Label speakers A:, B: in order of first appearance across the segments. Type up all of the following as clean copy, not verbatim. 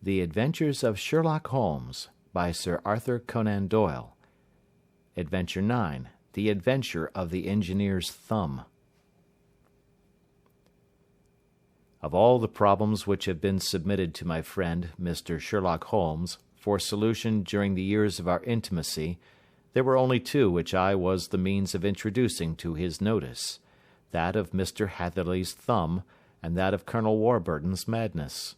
A: The Adventures of Sherlock Holmes, by Sir Arthur Conan Doyle. Adventure 9. The Adventure of the Engineer's Thumb. Of all the problems which have been submitted to my friend, Mr. Sherlock Holmes, for solution during the years of our intimacy, there were only two which I was the means of introducing to his notice, that of Mr. Hatherley's thumb, and that of Colonel Warburton's madness.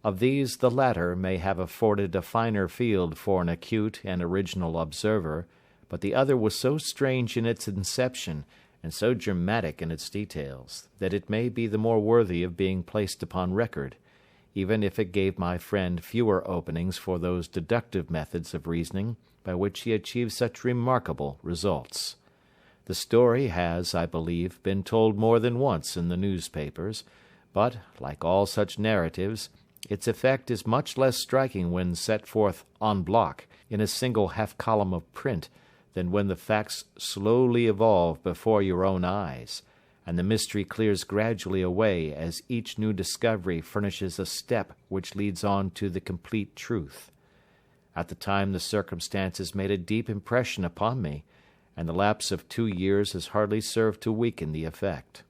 A: Of these the latter may have afforded a finer field for an acute and original observer, but the other was so strange in its inception, and so dramatic in its details, that it may be the more worthy of being placed upon record, even if it gave my friend fewer openings for those deductive methods of reasoning by which he achieved such remarkable results. The story has, I believe, been told more than once in the newspapers, but, like all such narratives, its effect is much less striking when set forth en bloc in a single half-column of print than when the facts slowly evolve before your own eyes, and the mystery clears gradually away as each new discovery furnishes a step which leads on to the complete truth. At the time the circumstances made a deep impression upon me, and the lapse of 2 years has hardly served to weaken the effect.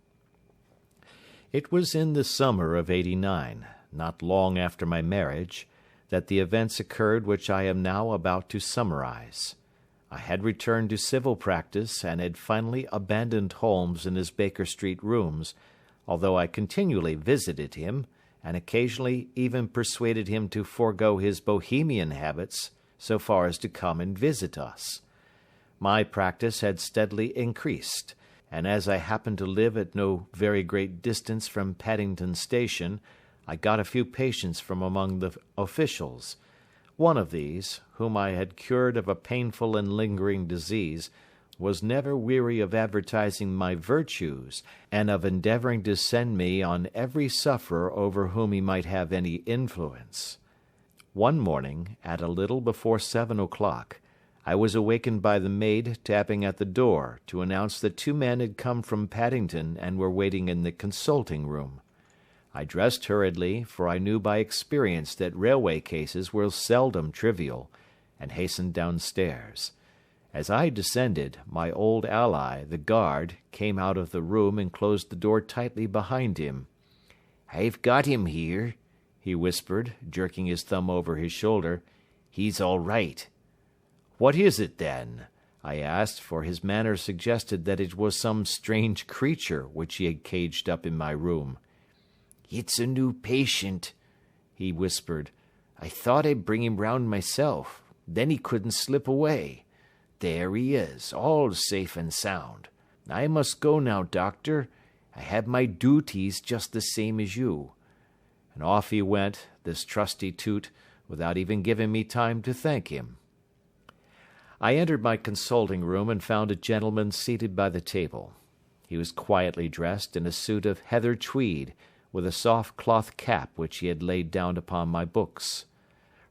A: It was in the summer of '89, not long after my marriage, that the events occurred which I am now about to summarize. I had returned to civil practice and had finally abandoned Holmes in his Baker Street rooms, although I continually visited him, and occasionally even persuaded him to forego his bohemian habits so far as to come and visit us. My practice had steadily increased, and as I happened to live at no very great distance from Paddington Station, I got a few patients from among the officials. One of these, whom I had cured of a painful and lingering disease, was never weary of advertising my virtues, and of endeavouring to send me on every sufferer over whom he might have any influence. One morning, at a little before 7 o'clock, I was awakened by the maid tapping at the door to announce that 2 men had come from Paddington and were waiting in the consulting room. I dressed hurriedly, for I knew by experience that railway cases were seldom trivial, and hastened downstairs. As I descended, my old ally, the guard, came out of the room and closed the door tightly behind him. "I've got him here," he whispered, jerking his thumb over his shoulder. "He's all right." "What is it, then?" I asked, for his manner suggested that it was some strange creature which he had caged up in my room. "It's a new patient," he whispered. "I thought I'd bring him round myself. Then he couldn't slip away. There he is, all safe and sound. I must go now, doctor. I have my duties just the same as you." And off he went, this trusty toot, without even giving me time to thank him. I entered my consulting room and found a gentleman seated by the table. He was quietly dressed in a suit of heather tweed, with a soft cloth cap which he had laid down upon my books.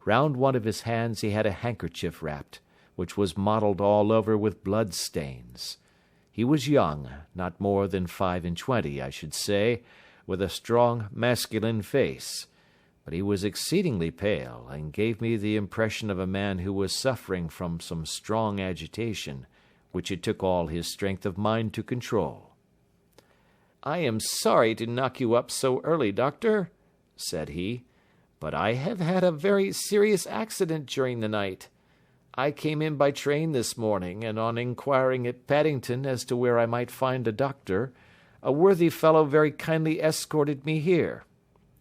A: Round one of his hands he had a handkerchief wrapped, which was mottled all over with blood stains. He was young, not more than 25, I should say, with a strong masculine face, but he was exceedingly pale, and gave me the impression of a man who was suffering from some strong agitation, which it took all his strength of mind to control. "I am sorry to knock you up so early, doctor," said he, "but I have had a very serious accident during the night. I came in by train this morning, and on inquiring at Paddington as to where I might find a doctor, a worthy fellow very kindly escorted me here.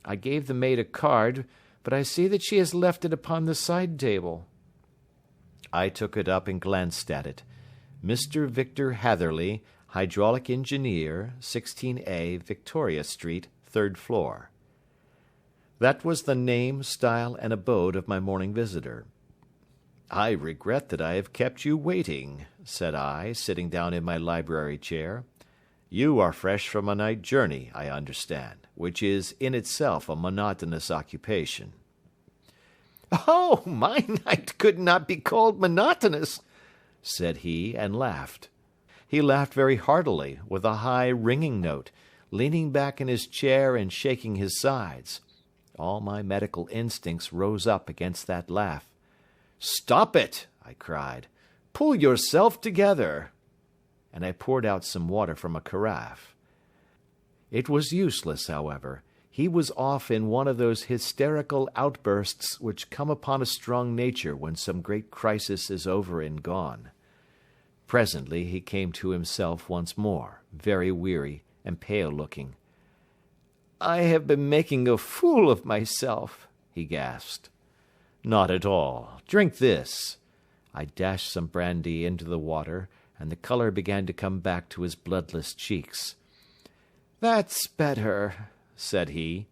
A: I gave the maid a card, but I see that she has left it upon the side table." I took it up and glanced at it. Mr. Victor Hatherley, Hydraulic Engineer, 16A, Victoria Street, 3rd floor. That was the name, style, and abode of my morning visitor. "I regret that I have kept you waiting," said I, sitting down in my library chair. "You are fresh from a night journey, I understand, which is in itself a monotonous occupation." "Oh, my night could not be called monotonous," said he, and laughed. He laughed very heartily, with a high, ringing note, leaning back in his chair and shaking his sides. All my medical instincts rose up against that laugh. "Stop it!" I cried. "Pull yourself together!" And I poured out some water from a carafe. It was useless, however. He was off in one of those hysterical outbursts which come upon a strong nature when some great crisis is over and gone. Presently he came to himself once more, very weary and pale-looking. "I have been making a fool of myself," he gasped. "Not at all. Drink this." I dashed some brandy into the water, and the colour began to come back to his bloodless cheeks. "That's better," said he.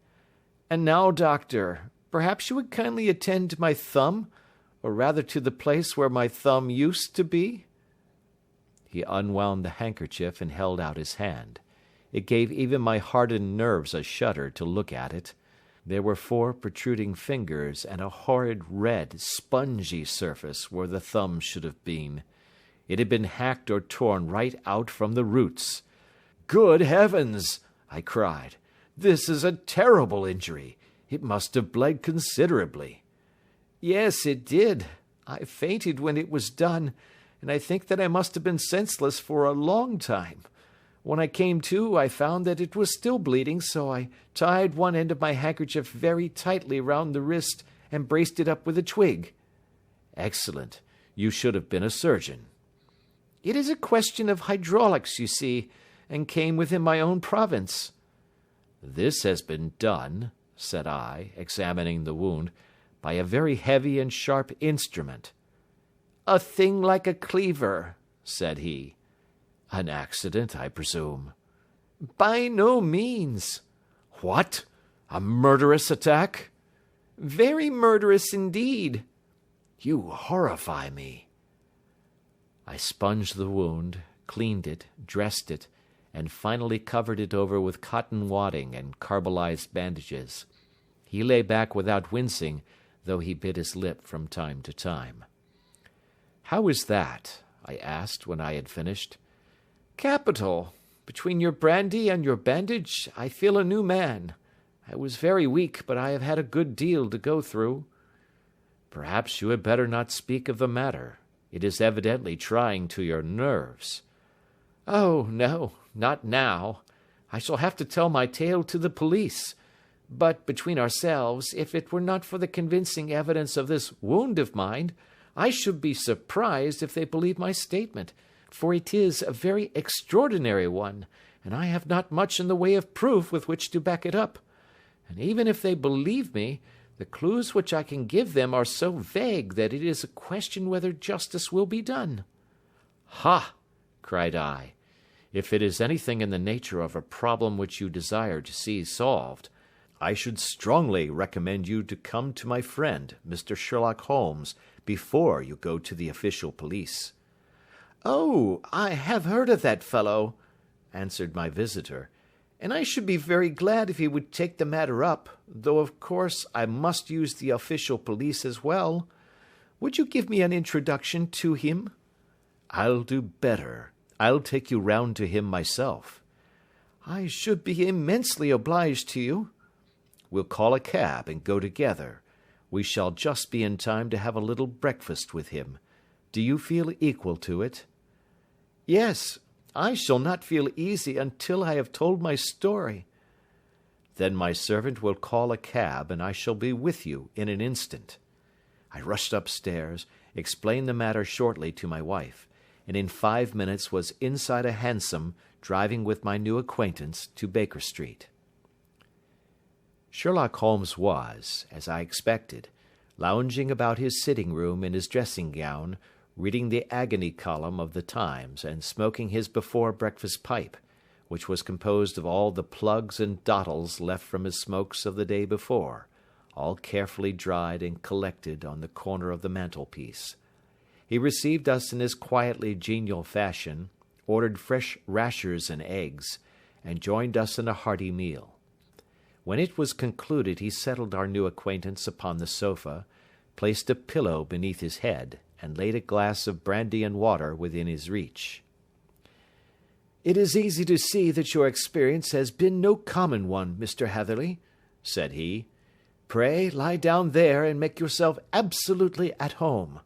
A: "And now, doctor, perhaps you would kindly attend to my thumb, or rather to the place where my thumb used to be?" He unwound the handkerchief and held out his hand. It gave even my hardened nerves a shudder to look at it. There were 4 protruding fingers and a horrid red, spongy surface where the thumb should have been. It had been hacked or torn right out from the roots. "Good heavens!" I cried. "This is a terrible injury. It must have bled considerably." "Yes, it did. I fainted when it was done, and I think that I must have been senseless for a long time. When I came to, I found that it was still bleeding, so I tied one end of my handkerchief very tightly round the wrist and braced it up with a twig." "Excellent. You should have been a surgeon." "It is a question of hydraulics, you see, and came within my own province." "This has been done," said I, examining the wound, "by a very heavy and sharp instrument." "A thing like a cleaver," said he. "An accident, I presume?" "By no means." "What? A murderous attack?" "Very murderous indeed." "You horrify me." I sponged the wound, cleaned it, dressed it, and finally covered it over with cotton wadding and carbolized bandages. He lay back without wincing, though he bit his lip from time to time. "How is that?" I asked when I had finished. "Capital. Between your brandy and your bandage, I feel a new man. I was very weak, but I have had a good deal to go through." "Perhaps you had better not speak of the matter. It is evidently trying to your nerves." "Oh, no, not now. I shall have to tell my tale to the police. But between ourselves, if it were not for the convincing evidence of this wound of mine, I should be surprised if they believe my statement, for it is a very extraordinary one, and I have not much in the way of proof with which to back it up. And even if they believe me, the clues which I can give them are so vague that it is a question whether justice will be done." "Ha!" cried I. "If it is anything in the nature of a problem which you desire to see solved, I should strongly recommend you to come to my friend, Mr. Sherlock Holmes, before you go to the official police." "Oh, I have heard of that fellow," answered my visitor, "and I should be very glad if he would take the matter up, though of course I must use the official police as well. Would you give me an introduction to him?" "I'll do better. I'll take you round to him myself." "I should be immensely obliged to you." "We'll call a cab and go together. We shall just be in time to have a little breakfast with him. Do you feel equal to it?" "Yes, I shall not feel easy until I have told my story." "Then my servant will call a cab, and I shall be with you in an instant." I rushed upstairs, explained the matter shortly to my wife, and in 5 minutes was inside a hansom driving with my new acquaintance to Baker Street. Sherlock Holmes was, as I expected, lounging about his sitting-room in his dressing-gown, reading the agony column of the Times and smoking his before-breakfast pipe, which was composed of all the plugs and dottles left from his smokes of the day before, all carefully dried and collected on the corner of the mantelpiece. He received us in his quietly genial fashion, ordered fresh rashers and eggs, and joined us in a hearty meal. When it was concluded, he settled our new acquaintance upon the sofa, placed a pillow beneath his head, and laid a glass of brandy and water within his reach. "It is easy to see that your experience has been no common one, Mr. Hatherley," said he. Pray lie down there and make yourself absolutely at home.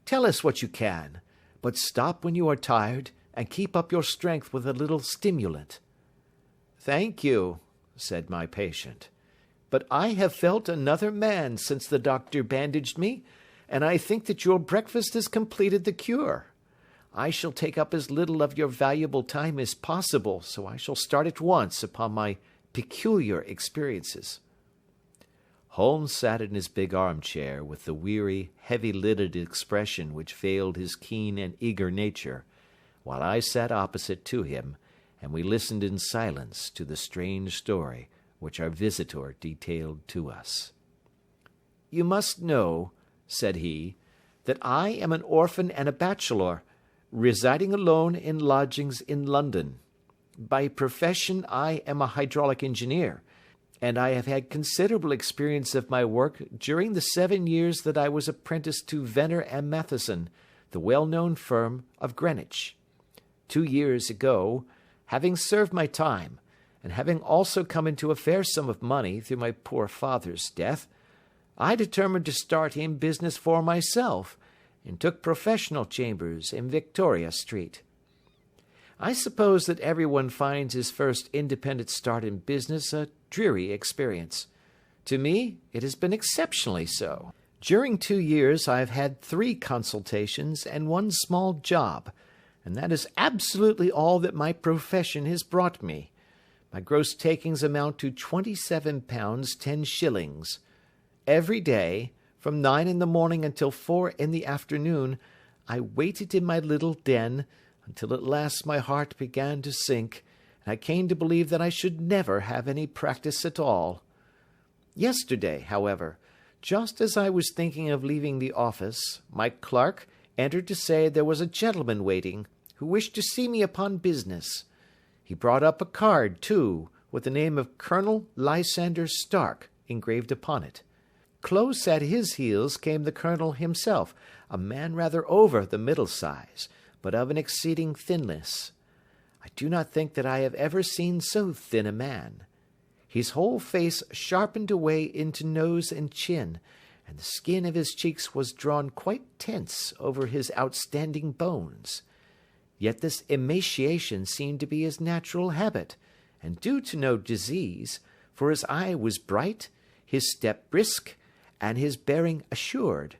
A: Tell us what you can, but stop when you are tired and keep up your strength with a little stimulant." "Thank you," said my patient, "but I have felt another man since the doctor bandaged me, and I think that your breakfast has completed the cure. I shall take up as little of your valuable time as possible, so I shall start at once upon my peculiar experiences." Holmes sat in his big armchair with the weary, heavy-lidded expression which veiled his keen and eager nature, while I sat opposite to him, and we listened in silence to the strange story which our visitor detailed to us. "You must know," said he, "that I am an orphan and a bachelor, residing alone in lodgings in London. By profession I am a hydraulic engineer, and I have had considerable experience of my work during the 7 years that I was apprenticed to Venner and Matheson, the well-known firm of Greenwich. 2 years ago, having served my time, and having also come into a fair sum of money through my poor father's death, I determined to start in business for myself, and took professional chambers in Victoria Street. I suppose that everyone finds his first independent start in business a dreary experience. To me, it has been exceptionally so. During 2 years I have had 3 consultations and 1 small job, and that is absolutely all that my profession has brought me. My gross takings amount to £27 10s. Every day, from 9 in the morning until 4 in the afternoon, I waited in my little den, until at last my heart began to sink, and I came to believe that I should never have any practice at all. Yesterday, however, just as I was thinking of leaving the office, my clerk entered to say there was a gentleman waiting, who wished to see me upon business. He brought up a card, too, with the name of Colonel Lysander Stark engraved upon it. Close at his heels came the colonel himself, a man rather over the middle size, but of an exceeding thinness. I do not think that I have ever seen so thin a man. His whole face sharpened away into nose and chin, and the skin of his cheeks was drawn quite tense over his outstanding bones. Yet this emaciation seemed to be his natural habit, and due to no disease, for his eye was bright, his step brisk, and his bearing assured.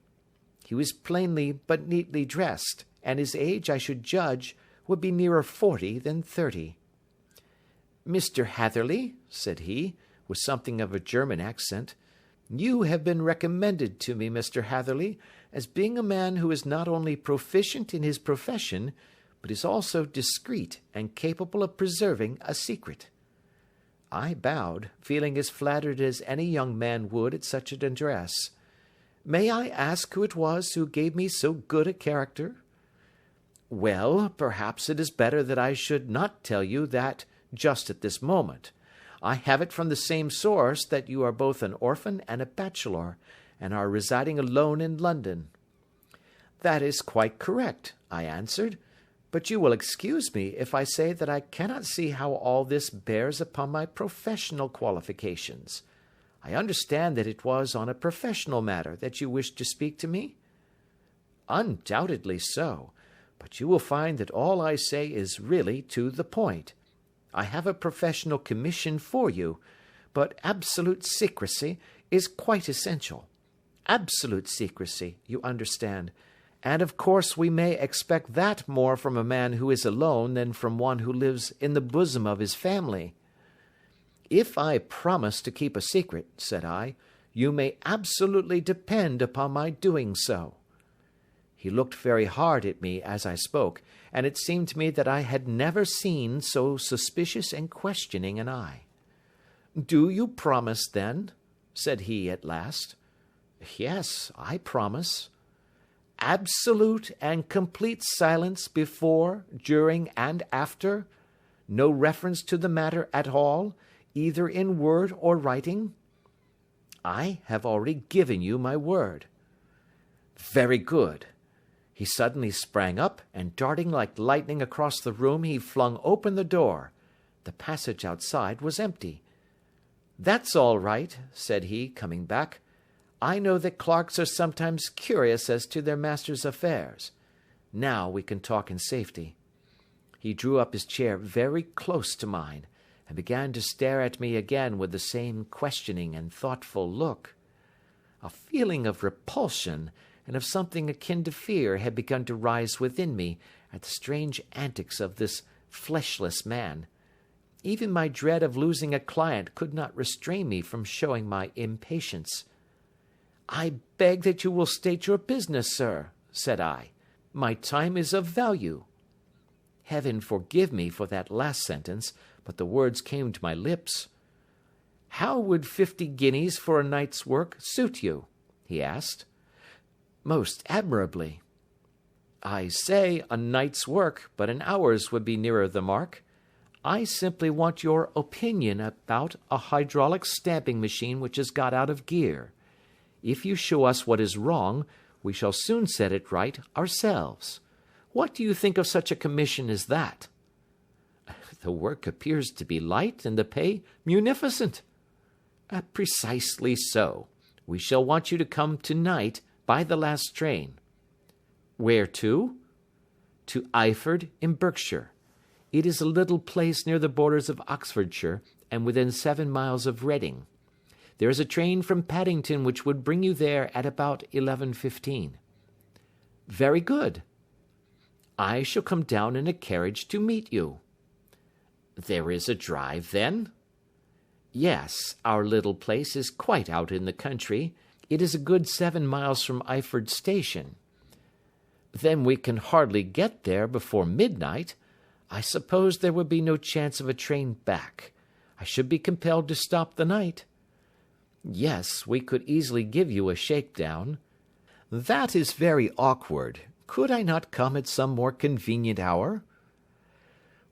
A: He was plainly but neatly dressed, and his age, I should judge, would be nearer 40 than 30. "Mr. Hatherley," said he, with something of a German accent, "you have been recommended to me, Mr. Hatherley, as being a man who is not only proficient in his profession, but is also discreet and capable of preserving a secret." I bowed, feeling as flattered as any young man would at such an address. "May I ask who it was who gave me so good a character?" "Well, perhaps it is better that I should not tell you that just at this moment. I have it from the same source that you are both an orphan and a bachelor, and are residing alone in London." "That is quite correct," I answered, "but you will excuse me if I say that I cannot see how all this bears upon my professional qualifications. I understand that it was on a professional matter that you wished to speak to me?" "Undoubtedly so, but you will find that all I say is really to the point. I have a professional commission for you, but absolute secrecy is quite essential. Absolute secrecy, you understand, and of course we may expect that more from a man who is alone than from one who lives in the bosom of his family." "If I promise to keep a secret," said I, "you may absolutely depend upon my doing so." He looked very hard at me as I spoke, and it seemed to me that I had never seen so suspicious and questioning an eye. "Do you promise, then?" said he at last. "Yes, I promise." "Absolute and complete silence before, during, and after? No reference to the matter at all, either in word or writing?" "I have already given you my word." "Very good." He suddenly sprang up, and darting like lightning across the room, he flung open the door. The passage outside was empty. "That's all right," said he, coming back. "I know that clerks are sometimes curious as to their master's affairs. Now we can talk in safety." He drew up his chair very close to mine, and began to stare at me again with the same questioning and thoughtful look. A feeling of repulsion and of something akin to fear had begun to rise within me at the strange antics of this fleshless man. Even my dread of losing a client could not restrain me from showing my impatience. "I beg that you will state your business, sir," said I. "My time is of value." Heaven forgive me for that last sentence, but the words came to my lips. "How would 50 guineas for a night's work suit you?" he asked. "Most admirably." "I say a night's work, but an hour's would be nearer the mark. I simply want your opinion about a hydraulic stamping machine which has got out of gear. If you show us what is wrong, we shall soon set it right ourselves. What do you think of such a commission as that?" "The work appears to be light and the pay munificent." "Precisely so. We shall want you to come tonight by the last train." "Where to?" "To Eyford in Berkshire. It is a little place near the borders of Oxfordshire, and within 7 miles of Reading. There is a train from Paddington which would bring you there at about 11:15. "Very good." "I shall come down in a carriage to meet you." "There is a drive, then?" "Yes, our little place is quite out in the country. It is a good 7 miles from Eyford Station." "Then we can hardly get there before midnight. I suppose there would be no chance of a train back. I should be compelled to stop the night." "Yes, we could easily give you a shakedown." "That is very awkward. Could I not come at some more convenient hour?"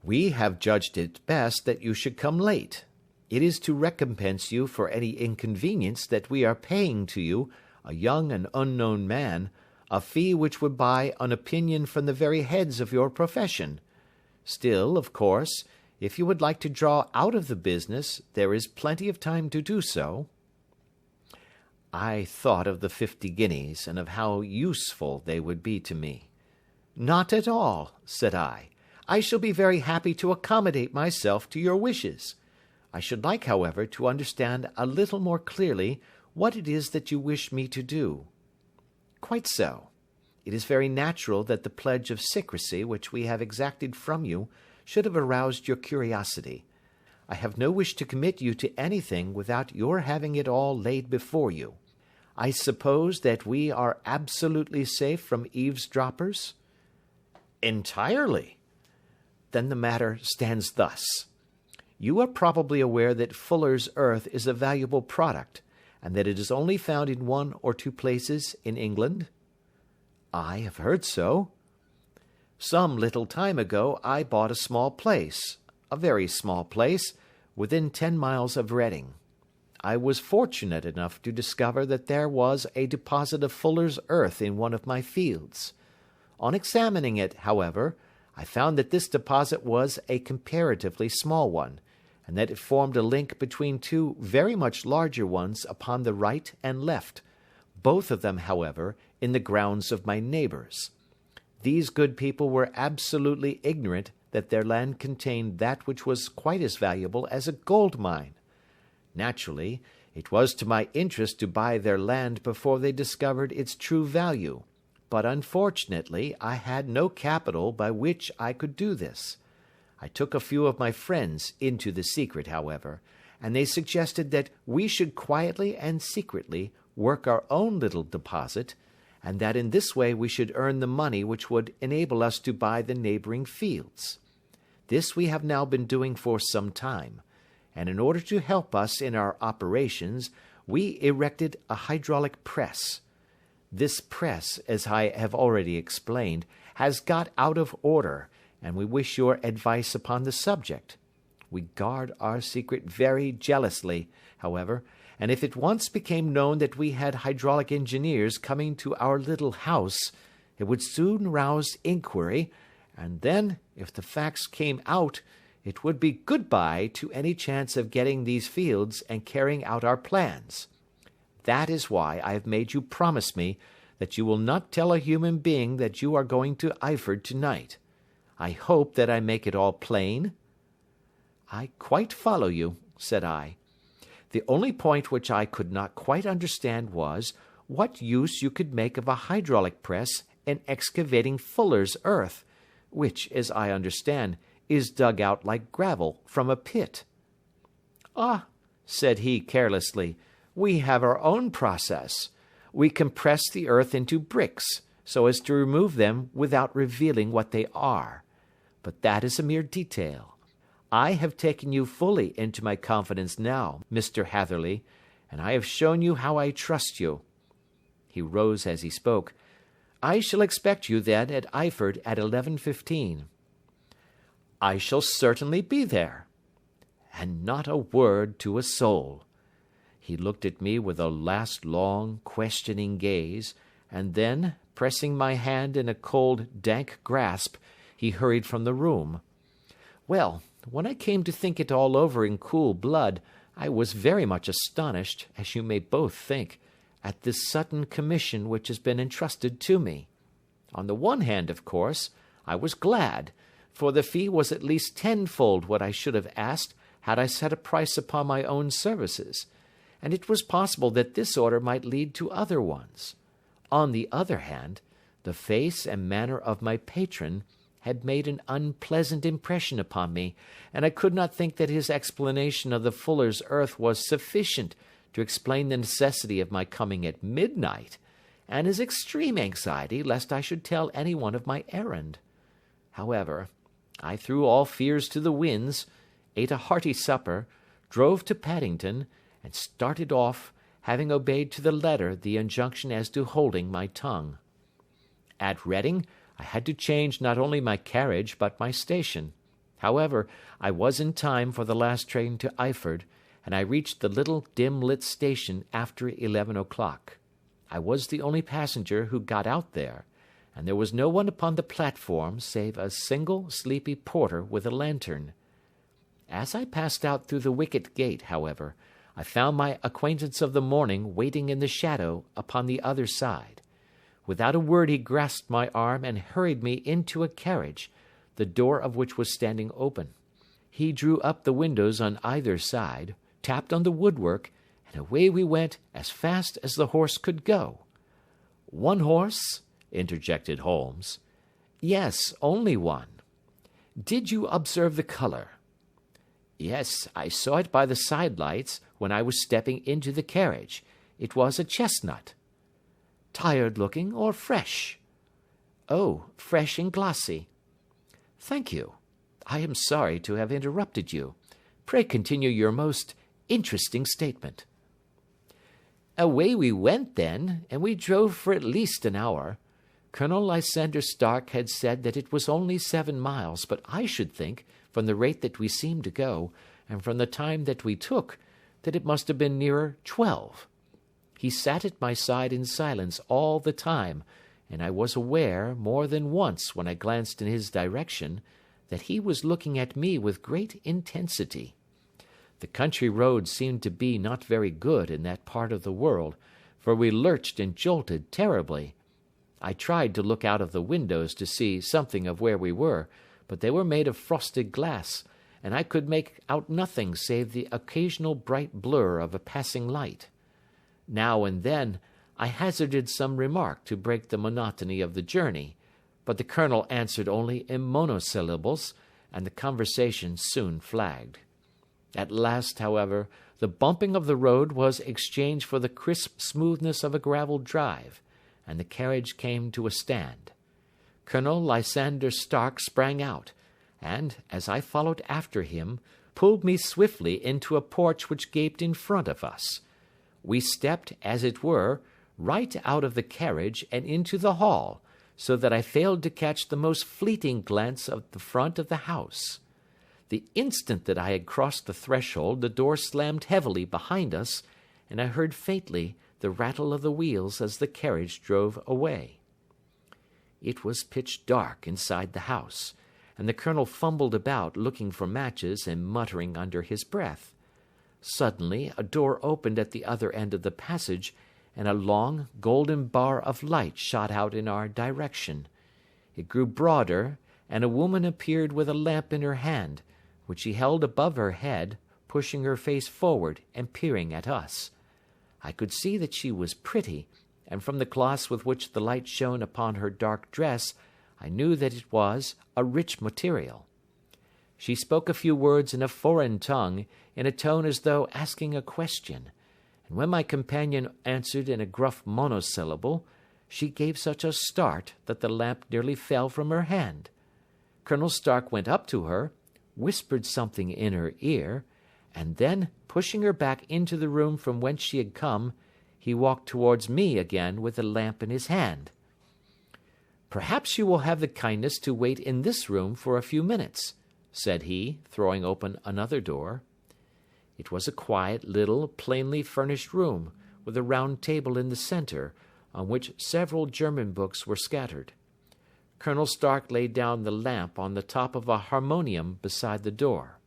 A: "We have judged it best that you should come late. It is to recompense you for any inconvenience that we are paying to you, a young and unknown man, a fee which would buy an opinion from the very heads of your profession. Still, of course, if you would like to draw out of the business, there is plenty of time to do so." I thought of the 50 guineas, and of how useful they would be to me. "Not at all," said I. "I shall be very happy to accommodate myself to your wishes. I should like, however, to understand a little more clearly what it is that you wish me to do." "Quite so. It is very natural that the pledge of secrecy which we have exacted from you should have aroused your curiosity. I have no wish to commit you to anything without your having it all laid before you. I suppose that we are absolutely safe from eavesdroppers?" "Entirely." "Then the matter stands thus. You are probably aware that Fuller's earth is a valuable product, and that it is only found in 1 or 2 places in England?" "I have heard so." "Some little time ago I bought a small place, a very small place, within 10 miles of Reading. I was fortunate enough to discover that there was a deposit of Fuller's earth in one of my fields. On examining it, however, I found that this deposit was a comparatively small one, and that it formed a link between 2 very much larger ones upon the right and left, both of them, however, in the grounds of my neighbours. These good people were absolutely ignorant that their land contained that which was quite as valuable as a gold mine. Naturally, it was to my interest to buy their land before they discovered its true value, but unfortunately I had no capital by which I could do this. I took a few of my friends into the secret, however, and they suggested that we should quietly and secretly work our own little deposit, and that in this way we should earn the money which would enable us to buy the neighbouring fields. This we have now been doing for some time, and in order to help us in our operations, we erected a hydraulic press. This press, as I have already explained, has got out of order, and we wish your advice upon the subject. We guard our secret very jealously, however, and if it once became known that we had hydraulic engineers coming to our little house, it would soon rouse inquiry, and then, if the facts came out, It would be good-bye to any chance of getting these fields and carrying out our plans. That is why I have made you promise me that you will not tell a human being that you are going to Eyford tonight. I hope that I make it all plain?" "I quite follow you," said I. "The only point which I could not quite understand was what use you could make of a hydraulic press in excavating fuller's earth, which, as I understand, is dug out like gravel from a pit." "Ah," said he carelessly, "we have our own process. We compress the earth into bricks, so as to remove them without revealing what they are. But that is a mere detail. I have taken you fully into my confidence now, Mr. Hatherley, and I have shown you how I trust you." He rose as he spoke. "I shall expect you, then, at Eyford at 11:15. "I shall certainly be there." "And not a word to a soul." He looked at me with a last long, questioning gaze, and then, pressing my hand in a cold, dank grasp, he hurried from the room. Well, when I came to think it all over in cool blood, I was very much astonished, as you may both think, at this sudden commission which has been entrusted to me. On the one hand, of course, I was glad, for the fee was at least tenfold what I should have asked had I set a price upon my own services, and it was possible that this order might lead to other ones. On the other hand, the face and manner of my patron had made an unpleasant impression upon me, and I could not think that his explanation of the fuller's earth was sufficient to explain the necessity of my coming at midnight, and his extreme anxiety lest I should tell any one of my errand. However, I threw all fears to the winds, ate a hearty supper, drove to Paddington, and started off, having obeyed to the letter the injunction as to holding my tongue. At Reading, I had to change not only my carriage but my station. However, I was in time for the last train to Eyford, and I reached the little dim-lit station after 11 o'clock. I was the only passenger who got out there, and there was no one upon the platform save a single sleepy porter with a lantern. As I passed out through the wicket gate, however, I found my acquaintance of the morning waiting in the shadow upon the other side. Without a word he grasped my arm and hurried me into a carriage, the door of which was standing open. He drew up the windows on either side, tapped on the woodwork, and away we went as fast as the horse could go. "One horse?" interjected Holmes. "Yes, only one." "Did you observe the colour?" "Yes, I saw it by the side-lights when I was stepping into the carriage. It was a chestnut." "Tired-looking or fresh?" "Oh, fresh and glossy." "Thank you. I am sorry to have interrupted you. Pray continue your most interesting statement." "Away we went then, and we drove for at least an hour. Colonel Lysander Stark had said that it was only 7 miles, but I should think, from the rate that we seemed to go, and from the time that we took, that it must have been nearer 12. He sat at my side in silence all the time, and I was aware, more than once when I glanced in his direction, that he was looking at me with great intensity. The country roads seemed to be not very good in that part of the world, for we lurched and jolted terribly. I tried to look out of the windows to see something of where we were, but they were made of frosted glass, and I could make out nothing save the occasional bright blur of a passing light. Now and then I hazarded some remark to break the monotony of the journey, but the colonel answered only in monosyllables, and the conversation soon flagged. At last, however, the bumping of the road was exchanged for the crisp smoothness of a gravel drive, and the carriage came to a stand. Colonel Lysander Stark sprang out, and, as I followed after him, pulled me swiftly into a porch which gaped in front of us. We stepped, as it were, right out of the carriage and into the hall, so that I failed to catch the most fleeting glance of the front of the house. The instant that I had crossed the threshold, the door slammed heavily behind us, and I heard faintly the rattle of the wheels as the carriage drove away. It was pitch dark inside the house, and the colonel fumbled about, looking for matches and muttering under his breath. Suddenly a door opened at the other end of the passage, and a long, golden bar of light shot out in our direction. It grew broader, and a woman appeared with a lamp in her hand, which she held above her head, pushing her face forward and peering at us. I could see that she was pretty, and from the gloss with which the light shone upon her dark dress, I knew that it was a rich material. She spoke a few words in a foreign tongue, in a tone as though asking a question, and when my companion answered in a gruff monosyllable, she gave such a start that the lamp nearly fell from her hand. Colonel Stark went up to her, whispered something in her ear, and then, pushing her back into the room from whence she had come, he walked towards me again with the lamp in his hand. "Perhaps you will have the kindness to wait in this room for a few minutes," said he, throwing open another door. It was a quiet, little, plainly furnished room, with a round table in the centre, on which several German books were scattered. Colonel Stark laid down the lamp on the top of a harmonium beside the door.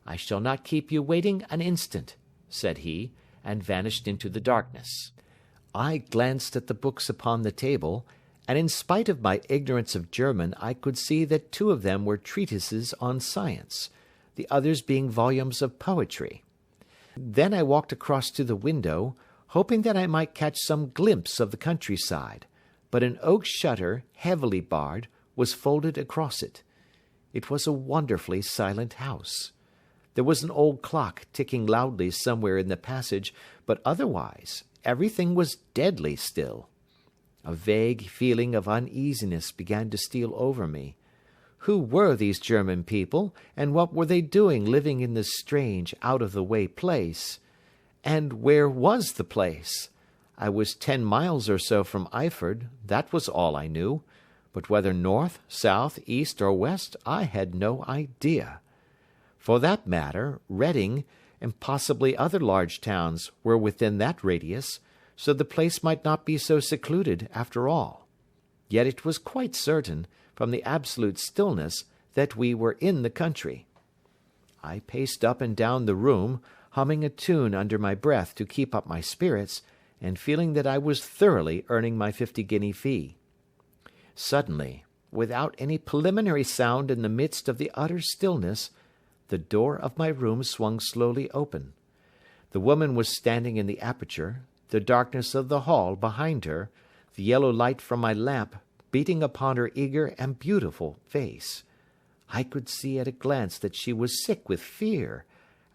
A: "I shall not keep you waiting an instant," said he, and vanished into the darkness. I glanced at the books upon the table, and in spite of my ignorance of German, I could see that 2 of them were treatises on science, the others being volumes of poetry. Then I walked across to the window, hoping that I might catch some glimpse of the countryside, but an oak shutter, heavily barred, was folded across it. It was a wonderfully silent house. There was an old clock ticking loudly somewhere in the passage, but otherwise everything was deadly still. A vague feeling of uneasiness began to steal over me. Who were these German people, and what were they doing living in this strange, out-of-the-way place? And where was the place? I was 10 miles or so from Eyford, that was all I knew, but whether north, south, east, or west, I had no idea. For that matter, Reading, and possibly other large towns, were within that radius, so the place might not be so secluded after all. Yet it was quite certain, from the absolute stillness, that we were in the country. I paced up and down the room, humming a tune under my breath to keep up my spirits, and feeling that I was thoroughly earning my 50-guinea fee. Suddenly, without any preliminary sound in the midst of the utter stillness, the door of my room swung slowly open. The woman was standing in the aperture, the darkness of the hall behind her, the yellow light from my lamp beating upon her eager and beautiful face. I could see at a glance that she was sick with fear,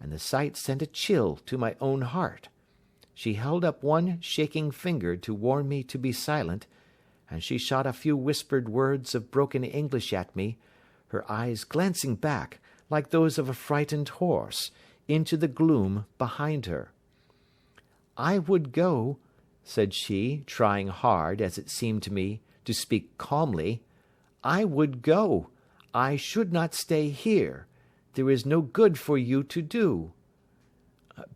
A: and the sight sent a chill to my own heart. She held up one shaking finger to warn me to be silent, and she shot a few whispered words of broken English at me, her eyes glancing back, like those of a frightened horse, into the gloom behind her. "I would go," said she, trying hard, as it seemed to me, to speak calmly. "I would go. I should not stay here. There is no good for you to do."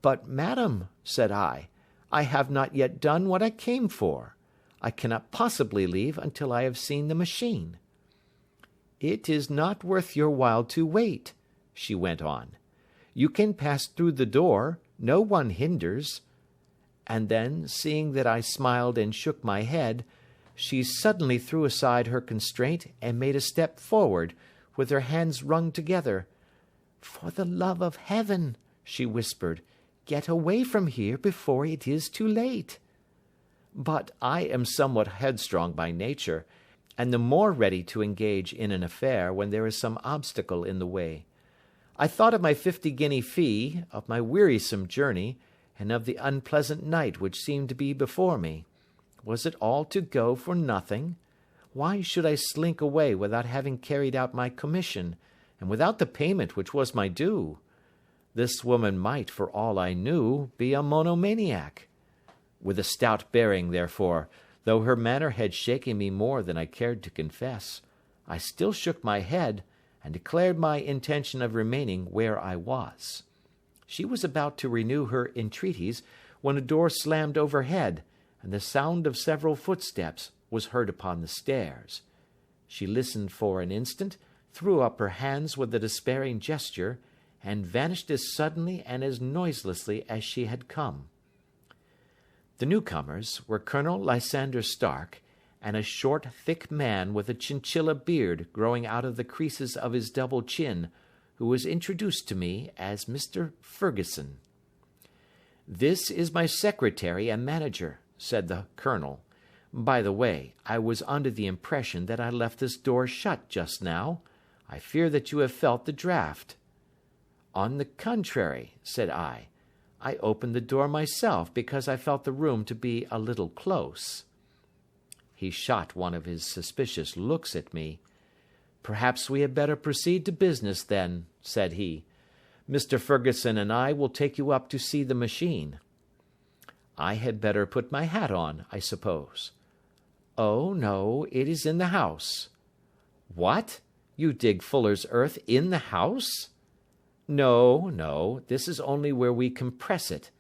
A: "But, madam," said I have not yet done what I came for. I cannot possibly leave until I have seen the machine." "It is not worth your while to wait," she went on. "You can pass through the door, no one hinders." And then, seeing that I smiled and shook my head, she suddenly threw aside her constraint and made a step forward, with her hands wrung together. "For the love of heaven," she whispered, "get away from here before it is too late." But I am somewhat headstrong by nature, and the more ready to engage in an affair when there is some obstacle in the way. I thought of my 50-guinea fee, of my wearisome journey, and of the unpleasant night which seemed to be before me. Was it all to go for nothing? Why should I slink away without having carried out my commission, and without the payment which was my due? This woman might, for all I knew, be a monomaniac. With a stout bearing, therefore, though her manner had shaken me more than I cared to confess, I still shook my head, and declared my intention of remaining where I was. She was about to renew her entreaties, when a door slammed overhead, and the sound of several footsteps was heard upon the stairs. She listened for an instant, threw up her hands with a despairing gesture, and vanished as suddenly and as noiselessly as she had come. The newcomers were Colonel Lysander Stark and a short, thick man with a chinchilla beard growing out of the creases of his double chin, who was introduced to me as Mr. Ferguson. "This is my secretary and manager," said the colonel. "By the way, I was under the impression that I left this door shut just now. I fear that you have felt the draught." "On the contrary," said I opened the door myself because I felt the room to be a little close." He shot one of his suspicious looks at me. "Perhaps we had better proceed to business, then," said he. "Mr. Ferguson and I will take you up to see the machine." "I had better put my hat on, I suppose." "Oh, no, it is in the house." "What? You dig fuller's earth in the house?" No, this is only where we compress it.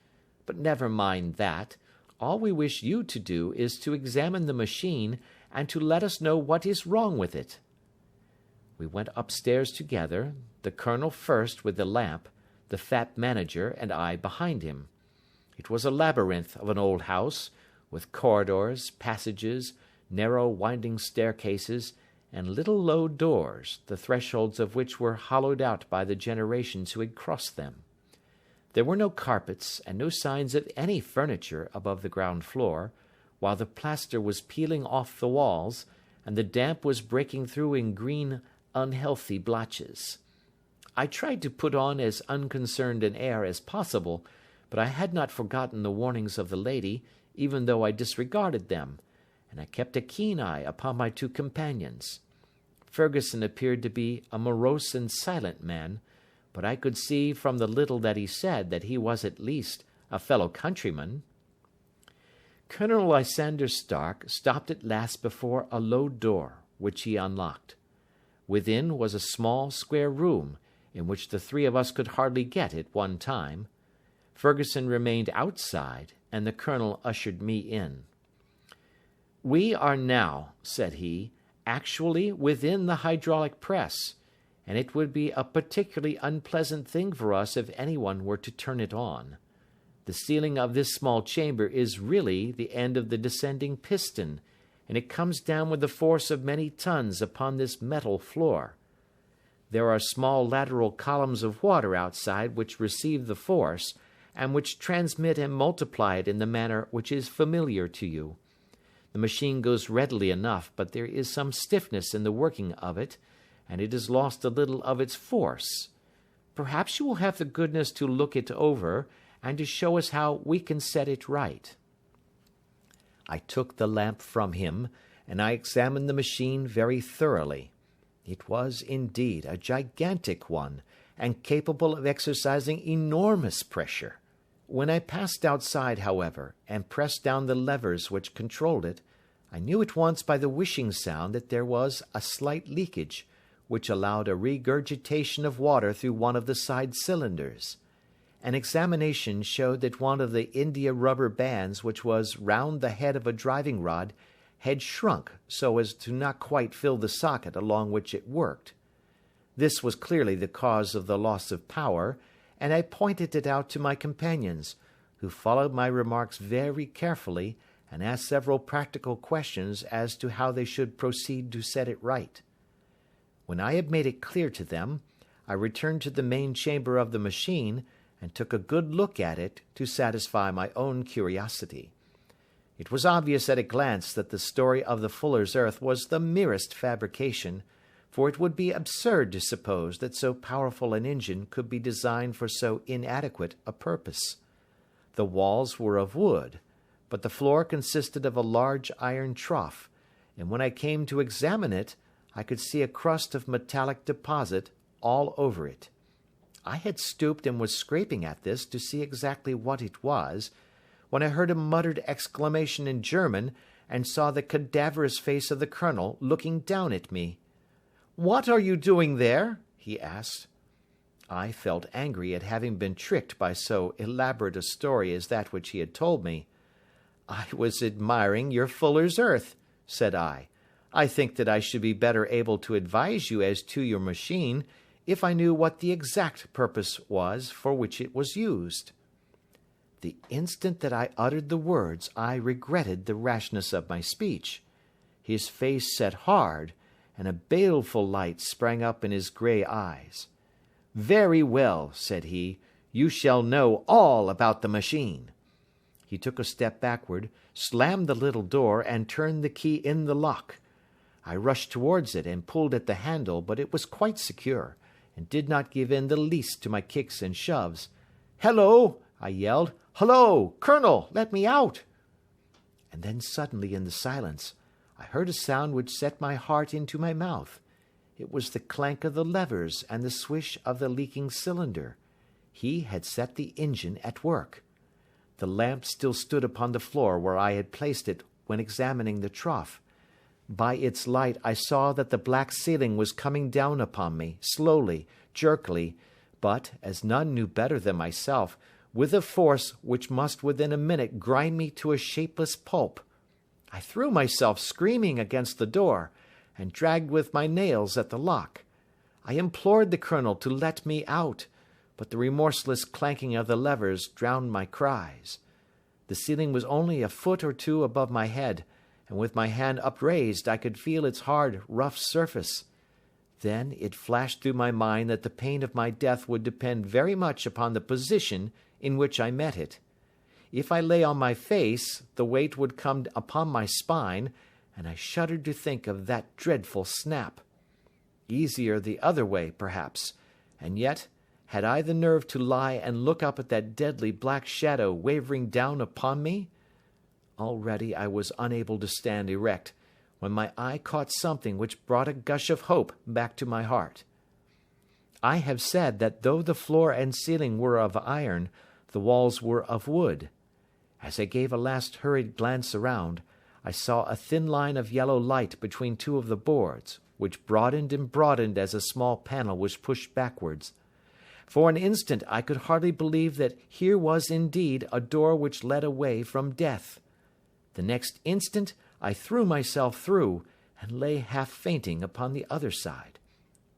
A: But never mind that. All we wish you to do is to examine the machine and to let us know what is wrong with it." We went upstairs together, the colonel first with the lamp, the fat manager and I behind him. It was a labyrinth of an old house, with corridors, passages, narrow winding staircases, and little low doors, the thresholds of which were hollowed out by the generations who had crossed them. There were no carpets and no signs of any furniture above the ground floor, while the plaster was peeling off the walls, and the damp was breaking through in green, unhealthy blotches. I tried to put on as unconcerned an air as possible, but I had not forgotten the warnings of the lady, even though I disregarded them, and I kept a keen eye upon my two companions. Ferguson appeared to be a morose and silent man, but I could see from the little that he said that he was at least a fellow countryman. Colonel Lysander Stark stopped at last before a low door, which he unlocked. Within was a small square room, in which the three of us could hardly get at one time. Ferguson remained outside, and the colonel ushered me in. "We are now," said he, "actually within the hydraulic press, and it would be a particularly unpleasant thing for us if anyone were to turn it on. The ceiling of this small chamber is really the end of the descending piston, and it comes down with the force of many tons upon this metal floor. There are small lateral columns of water outside which receive the force, and which transmit and multiply it in the manner which is familiar to you. The machine goes readily enough, but there is some stiffness in the working of it, and it has lost a little of its force. Perhaps you will have the goodness to look it over, and to show us how we can set it right." I took the lamp from him, and I examined the machine very thoroughly. It was, indeed, a gigantic one, and capable of exercising enormous pressure. When I passed outside, however, and pressed down the levers which controlled it, I knew at once by the whishing sound that there was a slight leakage, which allowed a regurgitation of water through one of the side cylinders. An examination showed that one of the india rubber bands which was round the head of a driving rod had shrunk so as to not quite fill the socket along which it worked. This was clearly the cause of the loss of power, and I pointed it out to my companions, who followed my remarks very carefully and asked several practical questions as to how they should proceed to set it right. When I had made it clear to them, I returned to the main chamber of the machine and took a good look at it to satisfy my own curiosity. It was obvious at a glance that the story of the fuller's earth was the merest fabrication, for it would be absurd to suppose that so powerful an engine could be designed for so inadequate a purpose. The walls were of wood, but the floor consisted of a large iron trough, and when I came to examine it, I could see a crust of metallic deposit all over it. I had stooped and was scraping at this to see exactly what it was, when I heard a muttered exclamation in German and saw the cadaverous face of the colonel looking down at me. "What are you doing there?" he asked. I felt angry at having been tricked by so elaborate a story as that which he had told me. "I was admiring your fuller's earth," said I. I think that I should be better able to advise you as to your machine if I knew what the exact purpose was for which it was used." The instant that I uttered the words, I regretted the rashness of my speech. His face set hard, and a baleful light sprang up in his grey eyes. "Very well," said he, "you shall know all about the machine." He took a step backward, slammed the little door, and turned the key in the lock. I rushed towards it and pulled at the handle, but it was quite secure, and did not give in the least to my kicks and shoves. "Hello!" I yelled. "Hullo! Colonel, let me out!" And then suddenly in the silence I heard a sound which set my heart into my mouth. It was the clank of the levers and the swish of the leaking cylinder. He had set the engine at work. The lamp still stood upon the floor where I had placed it when examining the trough. By its light I saw that the black ceiling was coming down upon me, slowly, jerkily, but, as none knew better than myself, with a force which must within a minute grind me to a shapeless pulp. I threw myself screaming against the door, and dragged with my nails at the lock. I implored the colonel to let me out, but the remorseless clanking of the levers drowned my cries. The ceiling was only a foot or two above my head, and with my hand upraised I could feel its hard, rough surface. Then it flashed through my mind that the pain of my death would depend very much upon the position in which I met it. If I lay on my face, the weight would come upon my spine, and I shuddered to think of that dreadful snap. Easier the other way, perhaps, and yet, had I the nerve to lie and look up at that deadly black shadow wavering down upon me? Already I was unable to stand erect, when my eye caught something which brought a gush of hope back to my heart. I have said that though the floor and ceiling were of iron, the walls were of wood. As I gave a last hurried glance around, I saw a thin line of yellow light between two of the boards, which broadened and broadened as a small panel was pushed backwards. For an instant I could hardly believe that here was indeed a door which led away from death. The next instant I threw myself through, and lay half fainting upon the other side.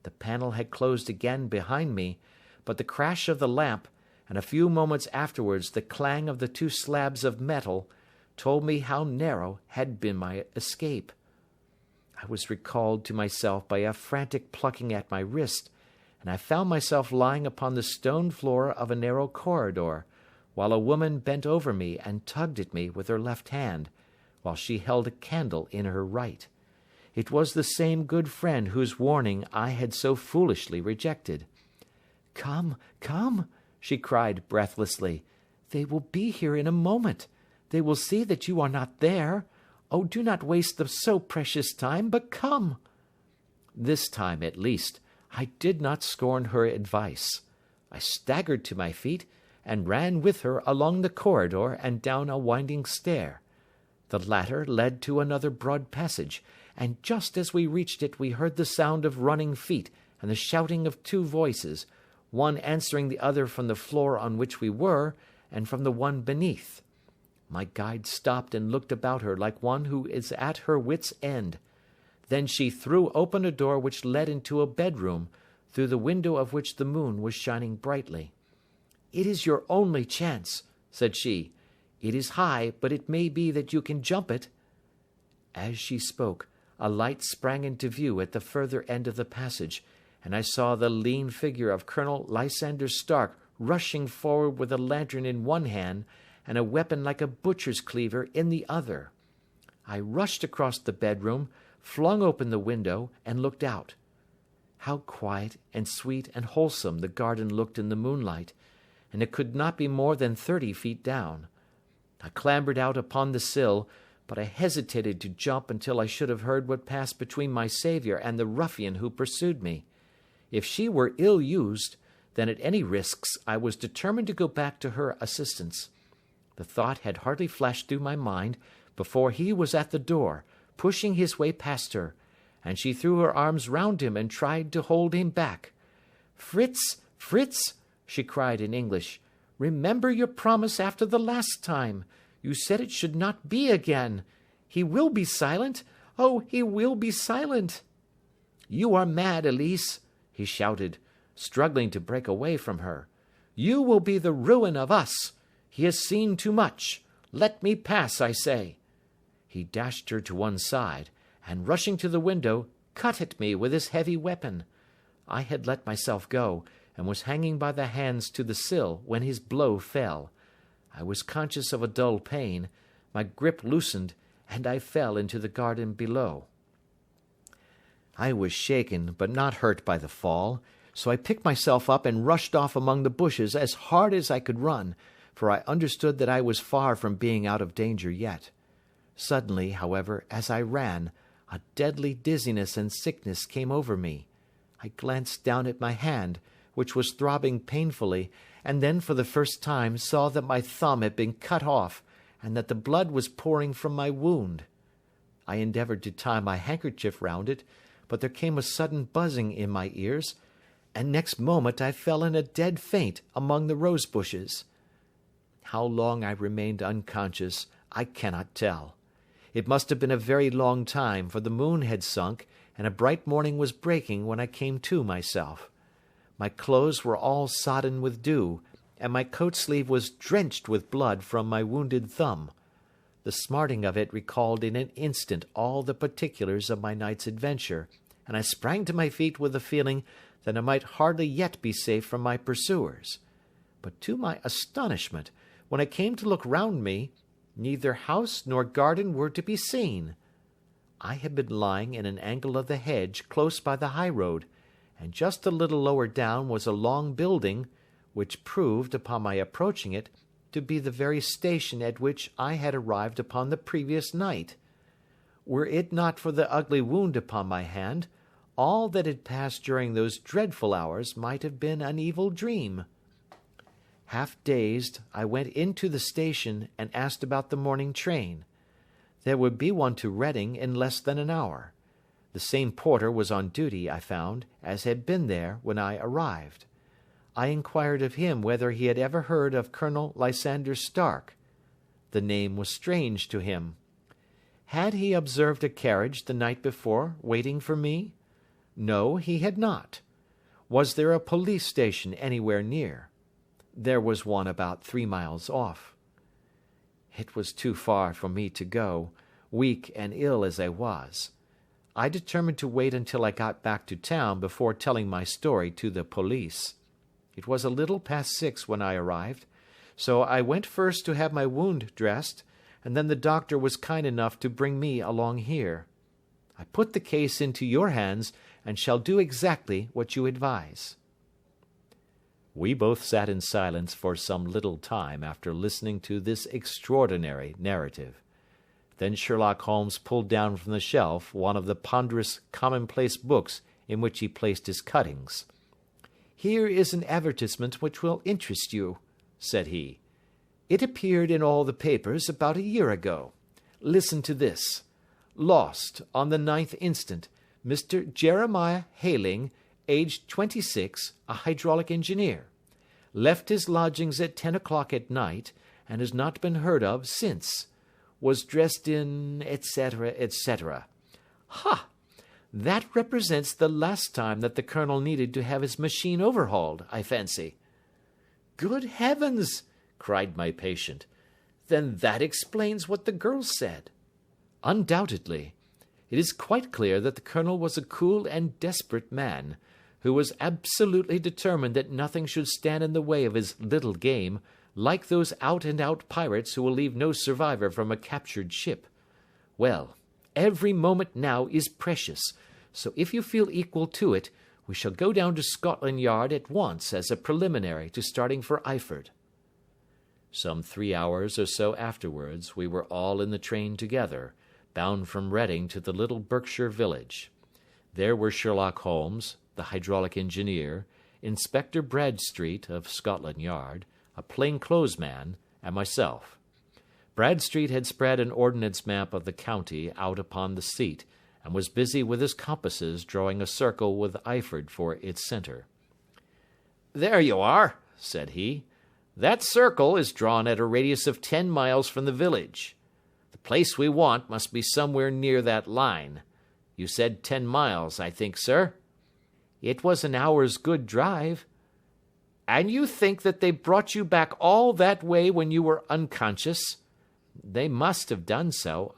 A: The panel had closed again behind me, but the crash of the lamp, and a few moments afterwards the clang of the two slabs of metal, told me how narrow had been my escape. I was recalled to myself by a frantic plucking at my wrist, and I found myself lying upon the stone floor of a narrow corridor, while a woman bent over me and tugged at me with her left hand, while she held a candle in her right. It was the same good friend whose warning I had so foolishly rejected. "Come, come," she cried breathlessly. "They will be here in a moment. They will see that you are not there. Oh, do not waste the so precious time, but come." This time, at least, I did not scorn her advice. I staggered to my feet, and ran with her along the corridor and down a winding stair. The latter led to another broad passage, and just as we reached it we heard the sound of running feet and the shouting of two voices, one answering the other from the floor on which we were, and from the one beneath. My guide stopped and looked about her like one who is at her wit's end. Then she threw open a door which led into a bedroom, through the window of which the moon was shining brightly. "It is your only chance," said she. "It is high, but it may be that you can jump it." As she spoke, a light sprang into view at the further end of the passage, and I saw the lean figure of Colonel Lysander Stark rushing forward with a lantern in one hand and a weapon like a butcher's cleaver in the other. I rushed across the bedroom, flung open the window, and looked out. How quiet and sweet and wholesome the garden looked in the moonlight, and it could not be more than 30 feet down. I clambered out upon the sill, but I hesitated to jump until I should have heard what passed between my saviour and the ruffian who pursued me. If she were ill used, then at any risks I was determined to go back to her assistance. The thought had hardly flashed through my mind before he was at the door, pushing his way past her, and she threw her arms round him and tried to hold him back. "Fritz, Fritz," she cried in English, "remember your promise after the last time. You said it should not be again. He will be silent.
B: Oh, he will be silent!" "You are mad, Elise," he shouted, struggling to break away from her. "You will be the ruin of us. He has seen too much. Let me pass, I say." He dashed her to one side, and rushing to the window, cut at me with his heavy weapon. I had let myself go, and was hanging by the hands to the sill, when his blow fell. I was conscious of a dull pain, my grip loosened, and I fell into the garden below. I was shaken, but not hurt by the fall, so I picked myself up and rushed off among the bushes as hard as I could run, for I understood that I was far from being out of danger yet. Suddenly, however, as I ran, a deadly dizziness and sickness came over me. I glanced down at my hand, which was throbbing painfully, and then for the first time saw that my thumb had been cut off, and that the blood was pouring from my wound. I endeavoured to tie my handkerchief round it, but there came a sudden buzzing in my ears, and next moment I fell in a dead faint among the rose bushes. How long I remained unconscious, I cannot tell. It must have been a very long time, for the moon had sunk, and a bright morning was breaking when I came to myself. My clothes were all sodden with dew, and my coat sleeve was drenched with blood from my wounded thumb. The smarting of it recalled in an instant all the particulars of my night's adventure, and I sprang to my feet with the feeling that I might hardly yet be safe from my pursuers. But to my astonishment, when I came to look round me, neither house nor garden were to be seen. I had been lying in an angle of the hedge close by the high road, and just a little lower down was a long building, which proved, upon my approaching it, to be the very station at which I had arrived upon the previous night. Were it not for the ugly wound upon my hand, all that had passed during those dreadful hours might have been an evil dream. Half dazed, I went into the station and asked about the morning train. There would be one to Reading in less than an hour. The same porter was on duty, I found, as had been there when I arrived. I inquired of him whether he had ever heard of Colonel Lysander Stark. The name was strange to him. Had he observed a carriage the night before, waiting for me? No, he had not. Was there a police station anywhere near? There was one about 3 miles off. It was too far for me to go, weak and ill as I was. I determined to wait until I got back to town before telling my story to the police. It was a little past 6 when I arrived, so I went first to have my wound dressed, and then the doctor was kind enough to bring me along here. I put the case into your hands, and shall do exactly what you advise." We both sat in silence for some little time after listening to this extraordinary narrative. Then Sherlock Holmes pulled down from the shelf one of the ponderous commonplace books in which he placed his cuttings. "Here is an advertisement which will interest you," said he. "It appeared in all the papers about a year ago. Listen to this. Lost, on the 9th instant, Mr. Jeremiah Hayling, aged 26, a hydraulic engineer. Left his lodgings at 10 o'clock at night, and has not been heard of since. Was dressed in, etc., etc. Ha! That represents the last time that the colonel needed to have his machine overhauled, I fancy." "Good heavens!" cried my patient. "Then that explains what the girl said." "Undoubtedly. It is quite clear that the colonel was a cool and desperate man, who was absolutely determined that nothing should stand in the way of his little game, like those out-and-out pirates who will leave no survivor from a captured ship. Well, every moment now is precious, so if you feel equal to it, we shall go down to Scotland Yard at once as a preliminary to starting for Eyford." Some 3 hours or so afterwards we were all in the train together, bound from Reading to the little Berkshire village. There were Sherlock Holmes, the hydraulic engineer, Inspector Bradstreet of Scotland Yard, a plain-clothes man, and myself. Bradstreet had spread an ordnance map of the county out upon the seat, and was busy with his compasses drawing a circle with Eyford for its centre. "There you are," said he. "That circle is drawn at a radius of 10 miles from the village. The
A: place we want must be somewhere near that line. You said 10 miles, I think, sir?"
B: "It was an hour's good drive."
A: "And you think that they brought you back all that way when you were unconscious?"
B: "They must have done so.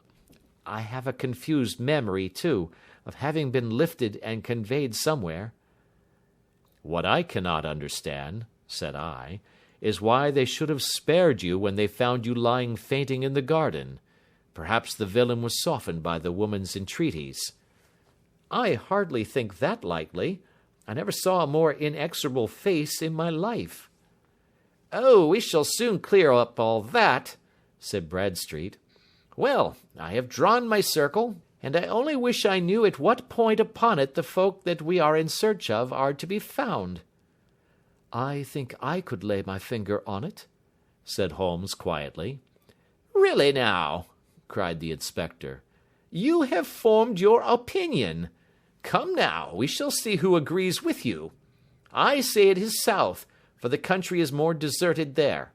B: I have a confused memory, too, of having been lifted and conveyed somewhere."
A: "What I cannot understand," said I, "is why they should have spared you when they found you lying fainting in the garden. Perhaps the villain was softened by the woman's entreaties."
B: "I hardly think that likely. I never saw a more inexorable face in my life."
A: "Oh, we shall soon clear up all that," said Bradstreet. "Well, I have drawn my circle, and I only wish I knew at what point upon it the folk that we are in search of are to be found."
B: "I think I could lay my finger on it," said Holmes quietly.
A: "Really now," cried the inspector, "you have formed your opinion. Come now, we shall see who agrees with you. I say it is south, for the country is more deserted there."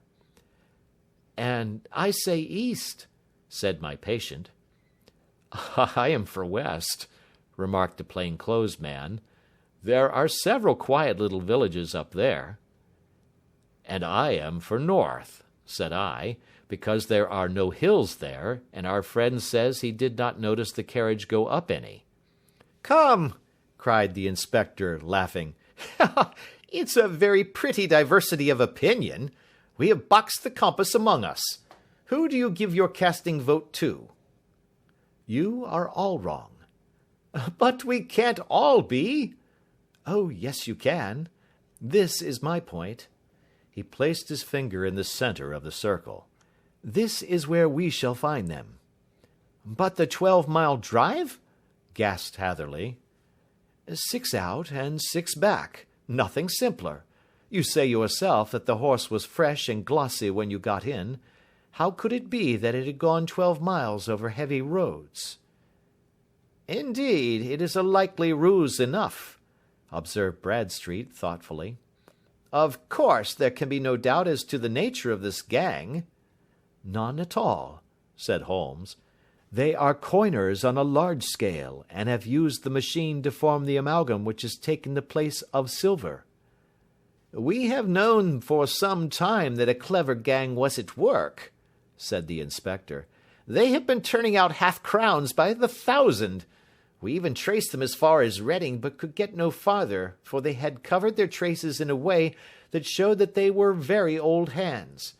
B: "And I say east," said my patient.
A: "I am for west," remarked the plain-clothes man. "There are several quiet little villages up there." "And I am for north," said I, "because there are no hills there, and our friend says he did not notice the carriage go up any."
C: "Come," cried the inspector, laughing. "It's a very pretty diversity of opinion. We have boxed the compass among us. Who do you give your casting vote to?"
B: "You are all wrong."
C: "But we can't all be."
B: "Oh, yes, you can. This is my point." He placed his finger in the center of the circle. "This is where we shall find them."
C: "But the 12-mile drive?"
B: gasped Hatherley. 6 out and 6 back. Nothing simpler. You say yourself that the horse was fresh and glossy when you got in. How could it be that it had gone 12 miles over heavy roads?"
C: "Indeed, it is a likely ruse enough," observed Bradstreet thoughtfully. "Of course, there can be no doubt as to the nature of this gang."
B: "None at all," said Holmes. "They are coiners on a large scale, and have used the machine to form the amalgam which has taken the place of silver."
C: "We have known for some time that a clever gang was at work," said the inspector. "They have been turning out half-crowns by the thousand. We even traced them as far as Reading, but could get no farther, for they had covered their traces in a way that showed that they were very old hands.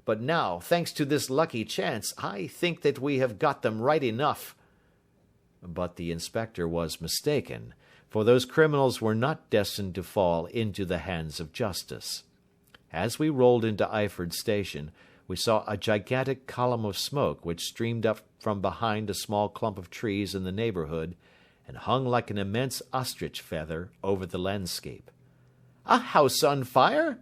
C: But now, thanks to this lucky chance, I think that we have got them right enough."
B: But the inspector was mistaken, for those criminals were not destined to fall into the hands of justice. As we rolled into Eyford Station, we saw a gigantic column of smoke which streamed up from behind a small clump of trees in the neighborhood and hung like an immense ostrich feather over the landscape.
C: "A house on fire?"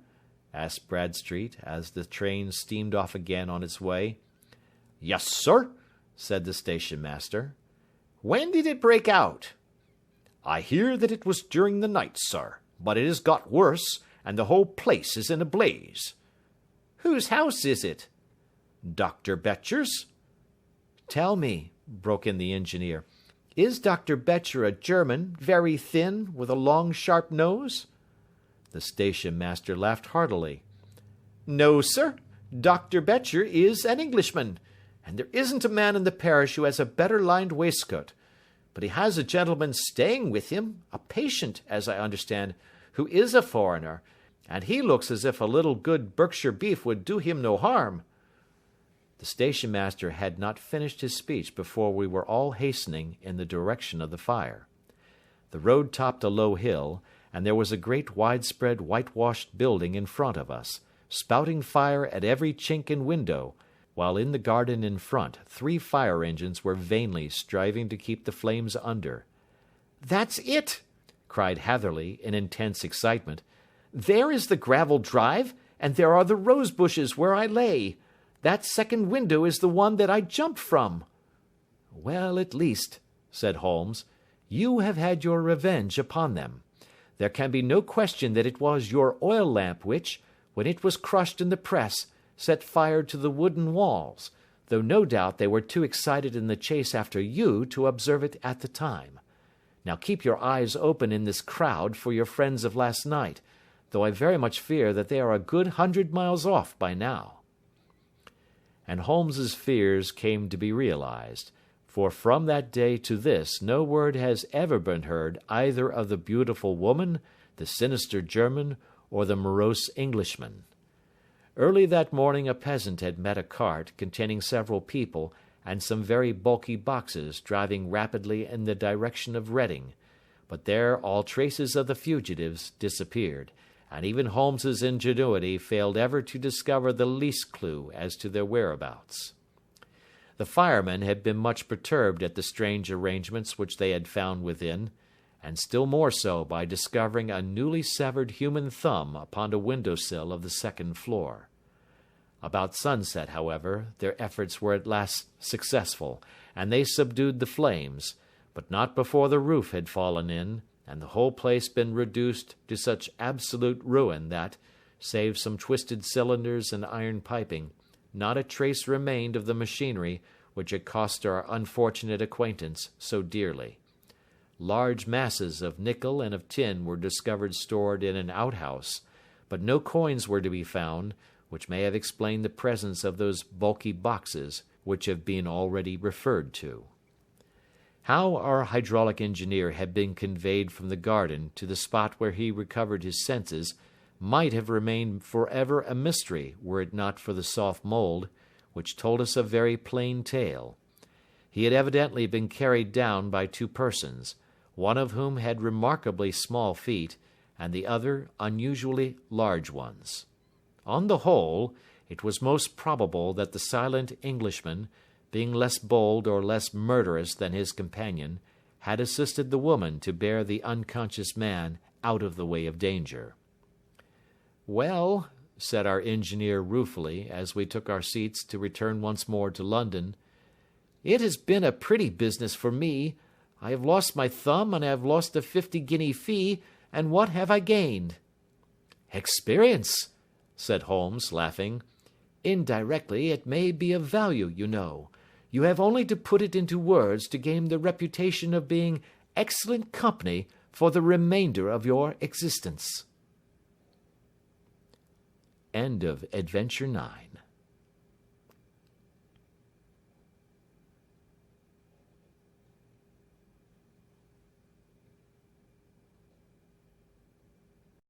B: asked Bradstreet, as the train steamed off again on its way.
C: "Yes, sir," said the station master. "When did it break out?" "I hear that it was during the night, sir, but it has got worse, and the whole place is in a blaze." "Whose house is it?" "Dr. Betcher's."
B: "Tell me," broke in the engineer, "is Dr. Betcher a German, very thin, with a long, sharp nose?" The station master laughed heartily.
C: "No, sir. Dr. Betcher is an Englishman, and there isn't a man in the parish who has a better lined waistcoat. But he has a gentleman staying with him, a patient, as I understand, who is a foreigner, and he looks as if a little good Berkshire beef would do him no harm."
B: The station master had not finished his speech before we were all hastening in the direction of the fire. The road topped a low hill, and there was a great widespread whitewashed building in front of us, spouting fire at every chink and window, while in the garden in front 3 fire engines were vainly striving to keep the flames under.
C: "That's it!" cried Hatherley, in intense excitement. "There is the gravel drive, and there are the rose bushes where I lay. That second window is the one that I jumped from."
B: "Well, at least," said Holmes, "you have had your revenge upon them. There can be no question that it was your oil lamp which, when it was crushed in the press, set fire to the wooden walls,
A: though no doubt they were too excited in the chase after you to observe it at the time. Now keep your eyes open in this crowd for your friends of last night, though I very much fear that they are a good 100 miles off by now." And Holmes's fears came to be realized, for from that day to this no word has ever been heard either of the beautiful woman, the sinister German, or the morose Englishman. Early that morning a peasant had met a cart containing several people and some very bulky boxes driving rapidly in the direction of Reading, but there all traces of the fugitives disappeared, and even Holmes's ingenuity failed ever to discover the least clue as to their whereabouts. The firemen had been much perturbed at the strange arrangements which they had found within, and still more so by discovering a newly severed human thumb upon a window-sill of the second floor. About sunset, however, their efforts were at last successful, and they subdued the flames, but not before the roof had fallen in, and the whole place been reduced to such absolute ruin that, save some twisted cylinders and iron piping, not a trace remained of the machinery which had cost our unfortunate acquaintance so dearly. Large masses of nickel and of tin were discovered stored in an outhouse, but no coins were to be found, which may have explained the presence of those bulky boxes which have been already referred to. How our hydraulic engineer had been conveyed from the garden to the spot where he recovered his senses might have remained forever a mystery were it not for the soft mould, which told us a very plain tale. He had evidently been carried down by two persons, one of whom had remarkably small feet, and the other unusually large ones. On the whole, it was most probable that the silent Englishman, being less bold or less murderous than his companion, had assisted the woman to bear the unconscious man out of the way of danger. "Well," said our engineer ruefully, as we took our seats to return once more to London, "it has been a pretty business for me. I have lost my thumb, and I have lost a 50-guinea fee, and what have I gained?" "Experience," said Holmes, laughing. "Indirectly it may be of value, you know. You have only to put it into words to gain the reputation of being excellent company for the remainder of your existence." End of Adventure 9.